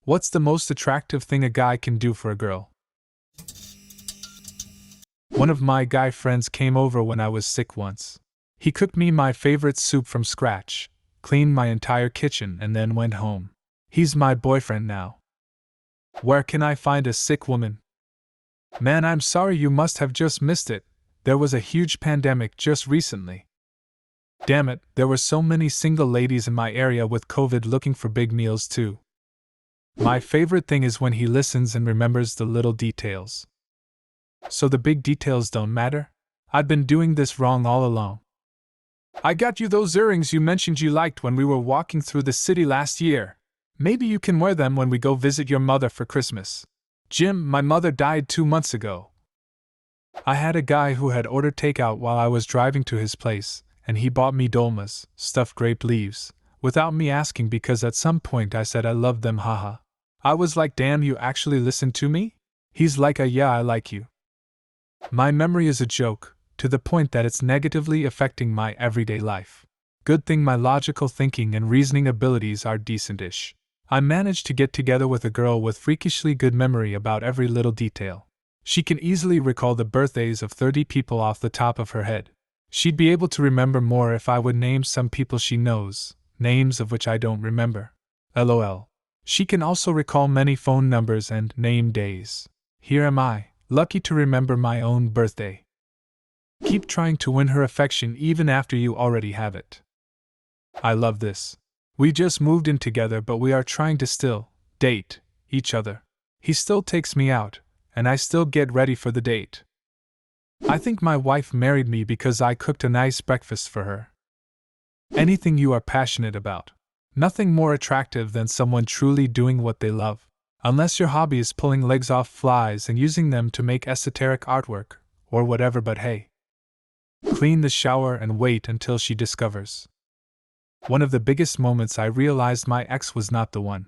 What's the most attractive thing a guy can do for a girl? One of my guy friends came over when I was sick once. He cooked me my favorite soup from scratch, cleaned my entire kitchen, and then went home. He's my boyfriend now. Where can I find a sick woman? Man, I'm sorry, you must have just missed it. There was a huge pandemic just recently. Damn it, there were so many single ladies in my area with COVID looking for big meals too. My favorite thing is when he listens and remembers the little details. So the big details don't matter? I'd been doing this wrong all along. I got you those earrings you mentioned you liked when we were walking through the city last year. Maybe you can wear them when we go visit your mother for Christmas. Jim, my mother died 2 months ago. I had a guy who had ordered takeout while I was driving to his place, and he bought me dolmas, stuffed grape leaves, without me asking because at some point I said I loved them, haha. I was like, damn, you actually listened to me? He's like, yeah, I like you. My memory is a joke, to the point that it's negatively affecting my everyday life. Good thing my logical thinking and reasoning abilities are decent-ish. I managed to get together with a girl with freakishly good memory about every little detail. She can easily recall the birthdays of 30 people off the top of her head. She'd be able to remember more if I would name some people she knows, names of which I don't remember. LOL. She can also recall many phone numbers and name days. Here am I, lucky to remember my own birthday. Keep trying to win her affection even after you already have it. I love this. We just moved in together, but we are trying to still date each other. He still takes me out, and I still get ready for the date. I think my wife married me because I cooked a nice breakfast for her. Anything you are passionate about. Nothing more attractive than someone truly doing what they love. Unless your hobby is pulling legs off flies and using them to make esoteric artwork, or whatever, but hey. Clean the shower and wait until she discovers. One of the biggest moments I realized my ex was not the one.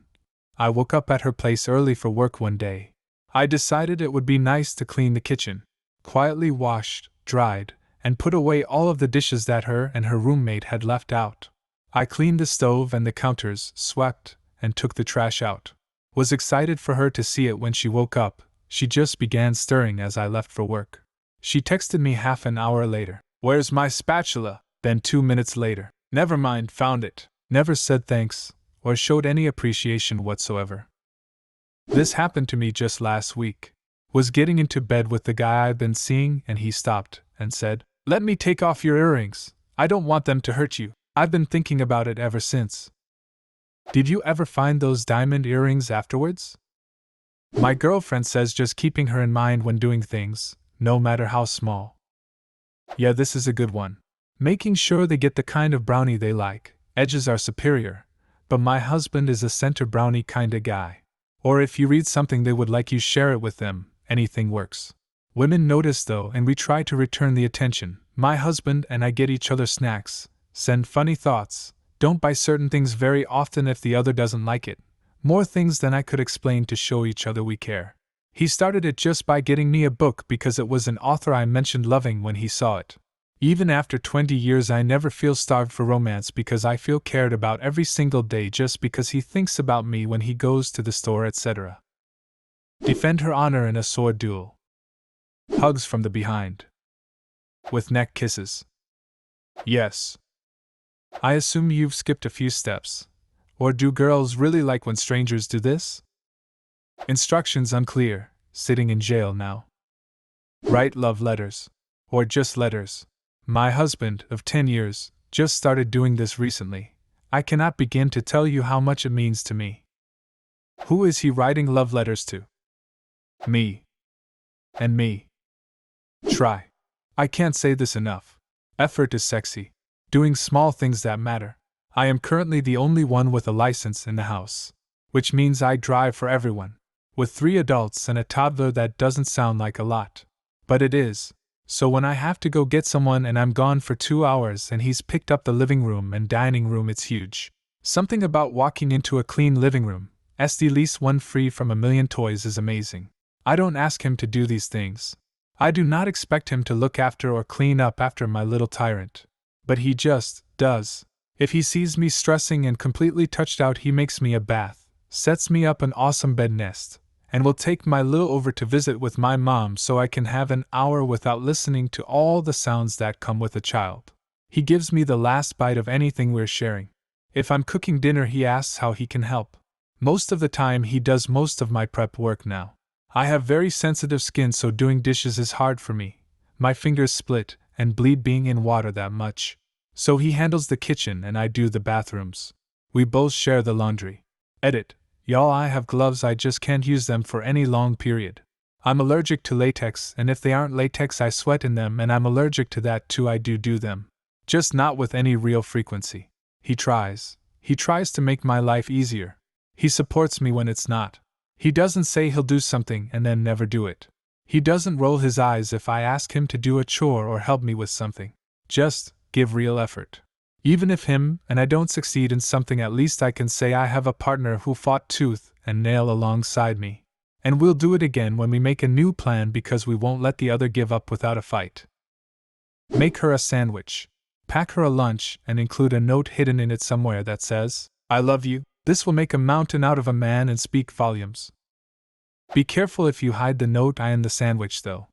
I woke up at her place early for work one day. I decided it would be nice to clean the kitchen. Quietly washed, dried, and put away all of the dishes that her and her roommate had left out. I cleaned the stove and the counters, swept, and took the trash out. Was excited for her to see it when she woke up. She just began stirring as I left for work. She texted me half an hour later. Where's my spatula? Then 2 minutes later. Never mind, found it. Never said thanks, or showed any appreciation whatsoever. This happened to me just last week. Was getting into bed with the guy I've been seeing, and he stopped and said, "Let me take off your earrings. I don't want them to hurt you. I've been thinking about it ever since." Did you ever find those diamond earrings afterwards? My girlfriend says just keeping her in mind when doing things, no matter how small. Yeah, this is a good one. Making sure they get the kind of brownie they like. Edges are superior, but my husband is a center brownie kinda guy. Or if you read something they would like, you share it with them, anything works. Women notice though, and we try to return the attention. My husband and I get each other snacks, send funny thoughts, don't buy certain things very often if the other doesn't like it. More things than I could explain to show each other we care. He started it just by getting me a book because it was an author I mentioned loving when he saw it. Even after 20 years I never feel starved for romance because I feel cared about every single day just because he thinks about me when he goes to the store, etc. Defend her honor in a sword duel. Hugs from the behind. With neck kisses. Yes. I assume you've skipped a few steps. Or do girls really like when strangers do this? Instructions unclear, sitting in jail now. Write love letters. Or just letters. My husband, of 10 years, just started doing this recently. I cannot begin to tell you how much it means to me. Who is he writing love letters to? Me. And me. Try. I can't say this enough. Effort is sexy. Doing small things that matter. I am currently the only one with a license in the house. Which means I drive for everyone. With 3 adults and a toddler, that doesn't sound like a lot. But it is. So when I have to go get someone and I'm gone for 2 hours and he's picked up the living room and dining room, it's huge. Something about walking into a clean living room, at least one free from a million toys, is amazing. I don't ask him to do these things. I do not expect him to look after or clean up after my little tyrant. But he just does. If he sees me stressing and completely touched out, he makes me a bath, sets me up an awesome bed nest, and will take my Lil over to visit with my mom so I can have an hour without listening to all the sounds that come with a child. He gives me the last bite of anything we're sharing. If I'm cooking dinner, he asks how he can help. Most of the time, he does most of my prep work now. I have very sensitive skin, so doing dishes is hard for me. My fingers split and bleed being in water that much. So he handles the kitchen and I do the bathrooms. We both share the laundry. Edit. Y'all, I have gloves, I just can't use them for any long period. I'm allergic to latex, and if they aren't latex I sweat in them, and I'm allergic to that too. I do them. Just not with any real frequency. He tries to make my life easier. He supports me when it's not. He doesn't say he'll do something and then never do it. He doesn't roll his eyes if I ask him to do a chore or help me with something. Just give real effort. Even if him and I don't succeed in something, at least I can say I have a partner who fought tooth and nail alongside me. And we'll do it again when we make a new plan because we won't let the other give up without a fight. Make her a sandwich. Pack her a lunch and include a note hidden in it somewhere that says, "I love you." This will make a mountain out of a man and speak volumes. Be careful if you hide the note in the sandwich though.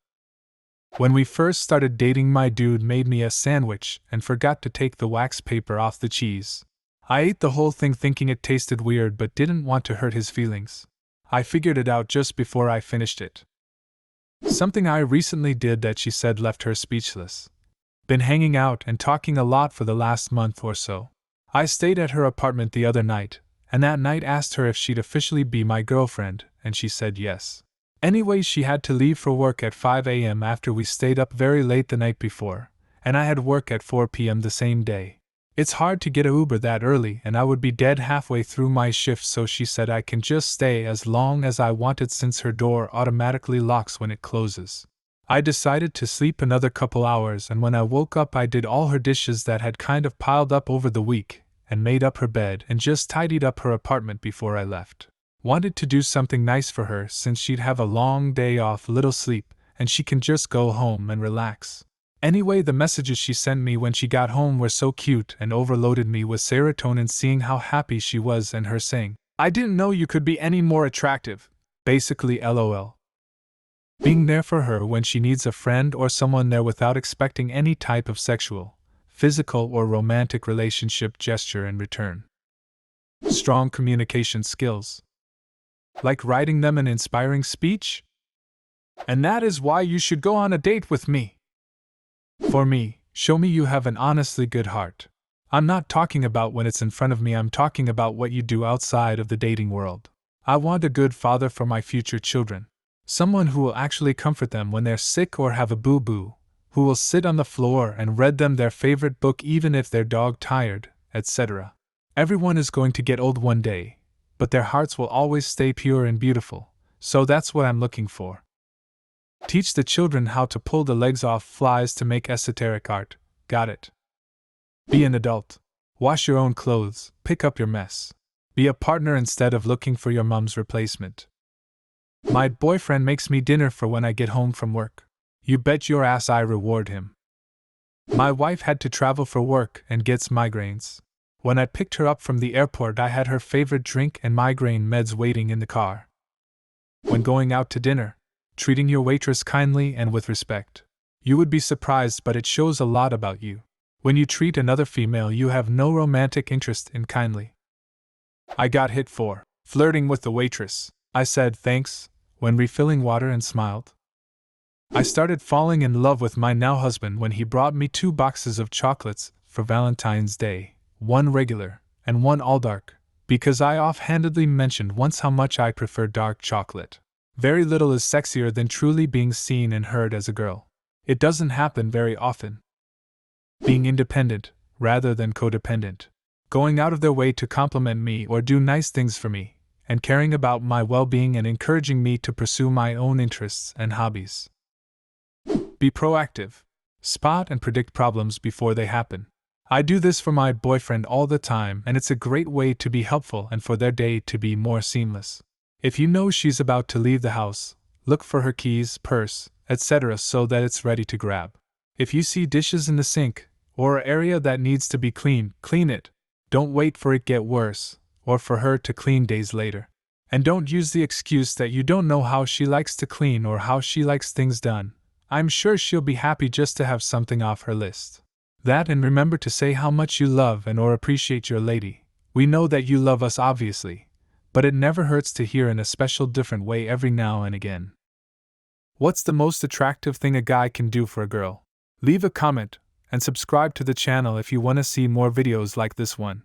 When we first started dating, my dude made me a sandwich and forgot to take the wax paper off the cheese. I ate the whole thing thinking it tasted weird but didn't want to hurt his feelings. I figured it out just before I finished it. Something I recently did that she said left her speechless. Been hanging out and talking a lot for the last month or so. I stayed at her apartment the other night, and that night asked her if she'd officially be my girlfriend, and she said yes. Anyway, she had to leave for work at 5 a.m. after we stayed up very late the night before, and I had work at 4 p.m. the same day. It's hard to get a Uber that early, and I would be dead halfway through my shift, so she said I can just stay as long as I wanted since her door automatically locks when it closes. I decided to sleep another couple hours, and when I woke up I did all her dishes that had kind of piled up over the week, and made up her bed and just tidied up her apartment before I left. Wanted to do something nice for her since she'd have a long day off, little sleep, and she can just go home and relax. Anyway, the messages she sent me when she got home were so cute and overloaded me with serotonin seeing how happy she was and her saying, "I didn't know you could be any more attractive." Basically LOL. Being there for her when she needs a friend or someone there without expecting any type of sexual, physical or romantic relationship gesture in return. Strong communication skills. Like writing them an inspiring speech? And that is why you should go on a date with me. For me, show me you have an honestly good heart. I'm not talking about when it's in front of me, I'm talking about what you do outside of the dating world. I want a good father for my future children. Someone who will actually comfort them when they're sick or have a boo-boo, who will sit on the floor and read them their favorite book even if they're dog tired, etc. Everyone is going to get old one day, but their hearts will always stay pure and beautiful, so that's what I'm looking for. Teach the children how to pull the legs off flies to make esoteric art. Got it. Be an adult. Wash your own clothes, pick up your mess. Be a partner instead of looking for your mom's replacement. My boyfriend makes me dinner for when I get home from work. You bet your ass I reward him. My wife had to travel for work and gets migraines. When I picked her up from the airport, I had her favorite drink and migraine meds waiting in the car. When going out to dinner, treating your waitress kindly and with respect. You would be surprised, but it shows a lot about you. When you treat another female you have no romantic interest in kindly. I got hit for flirting with the waitress. I said thanks when refilling water and smiled. I started falling in love with my now husband when he brought me 2 boxes of chocolates for Valentine's Day, one regular and one all dark, because I offhandedly mentioned once how much I prefer dark chocolate. Very little is sexier than truly being seen and heard as a girl. It doesn't happen very often. Being independent, rather than codependent. Going out of their way to compliment me or do nice things for me, and caring about my well-being and encouraging me to pursue my own interests and hobbies. Be proactive. Spot and predict problems before they happen. I do this for my boyfriend all the time, and it's a great way to be helpful and for their day to be more seamless. If you know she's about to leave the house, look for her keys, purse, etc. so that it's ready to grab. If you see dishes in the sink, or an area that needs to be cleaned, clean it. Don't wait for it to get worse, or for her to clean days later. And don't use the excuse that you don't know how she likes to clean or how she likes things done. I'm sure she'll be happy just to have something off her list. That, and remember to say how much you love and or appreciate your lady. We know that you love us obviously, but it never hurts to hear in a special different way every now and again. What's the most attractive thing a guy can do for a girl? Leave a comment and subscribe to the channel if you want to see more videos like this one.